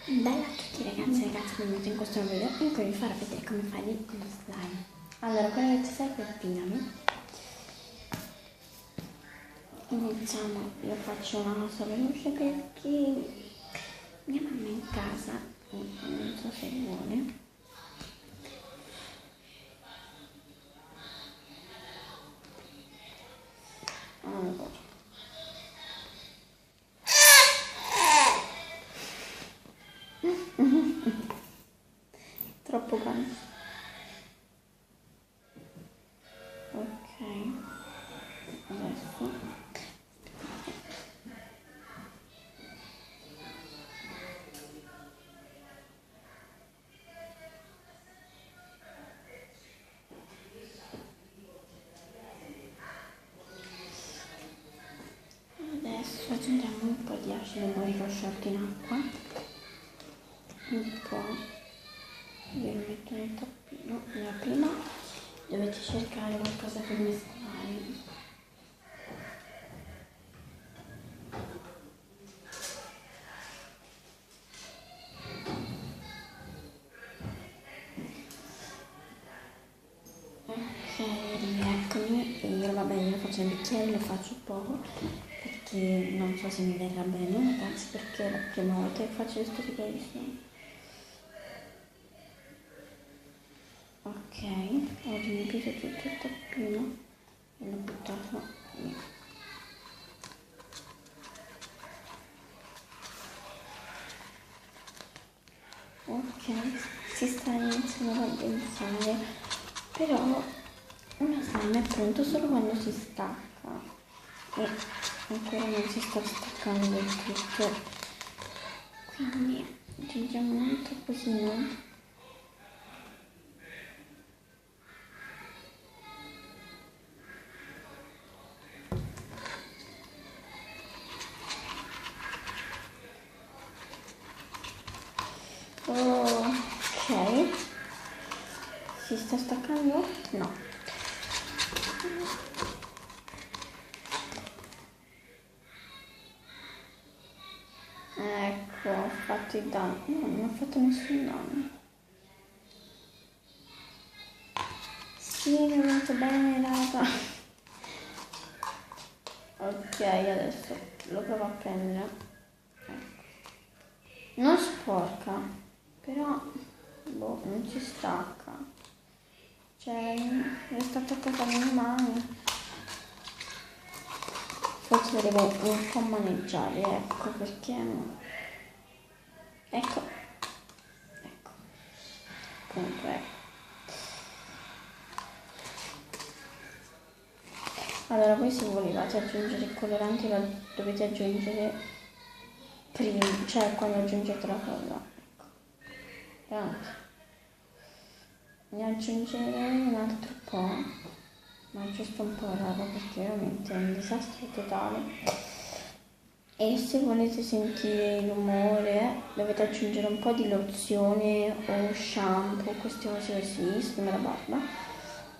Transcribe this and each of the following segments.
Bella a tutti ragazzi e ragazze, benvenuti in questo nuovo video in cui vi farò vedere come fare il slime. Allora, quello che ti serve è pinami. Iniziamo, io faccio una cosa veloce perché mia mamma è in casa, non so se vuole. Allora. Troppo grande. Ok, adesso aggiungiamo un po' di acido borico sciolto in acqua, un po', io lo metto nel tappino. Allora, prima dovete cercare qualcosa per mescolare. Ok, rieccomi, e io lo faccio in bicchiere, lo faccio poco perché non so se mi verrà bene, ragazzi, perché è la prima volta che faccio questo tipo di slime. Ok, ho riempito tutto il tappino e l'ho buttato via. Ok, si sta iniziando ad addensare, però uno slime è pronto solo quando si stacca e ancora non si sta staccando del tutto, quindi aggiungiamo un altro posino. Ok, si sta staccando? No. Ecco, ho fatto il danno. No, non ho fatto nessun danno. Sì, mi è venuto bene, raga. Ok, adesso lo provo a prendere. Ecco. Non sporca, però boh, non si stacca. Cioè, resta attaccata alle mie mani. Forse lo devo un po' maneggiare, ecco, perché no. Ecco. Comunque. Allora, voi se volevate aggiungere il colorante lo dovete aggiungere prima, cioè quando aggiungete la colla. Ecco. Pronto. Ne aggiungerei un altro po', ma giusto un po' raro perché veramente è un disastro totale. E se volete sentire il rumore dovete aggiungere un po' di lozione o shampoo, queste cose così, stima la barba,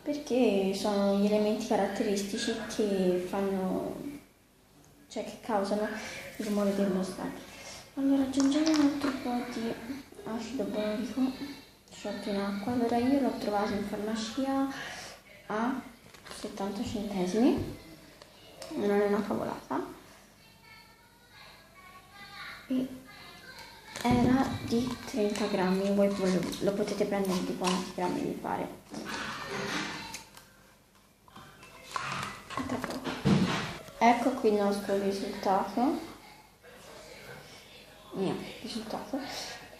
perché sono gli elementi caratteristici che fanno, cioè che causano il rumore dello slime. Allora aggiungiamo un altro po' di acido borico sciolto in acqua. Allora io l'ho trovato in farmacia a 70 centesimi, non è una cavolata, e era di 30 grammi, voi lo potete prendere di quanti grammi vi pare. Ecco qui il nostro risultato,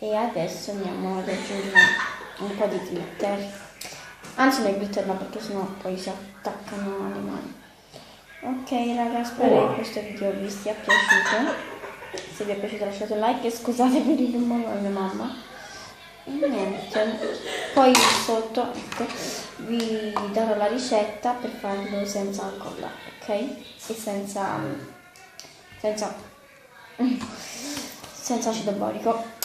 e adesso andiamo ad aggiungere un po' di glitter, anzi no, glitter no, perché sennò poi si attaccano alle mani. Ok raga, spero che questo video vi sia piaciuto. Se vi è piaciuto lasciate un like e scusate per il rumore della mia mamma. E niente, poi sotto, ecco, vi darò la ricetta per farlo senza colla, ok? E senza acido borico.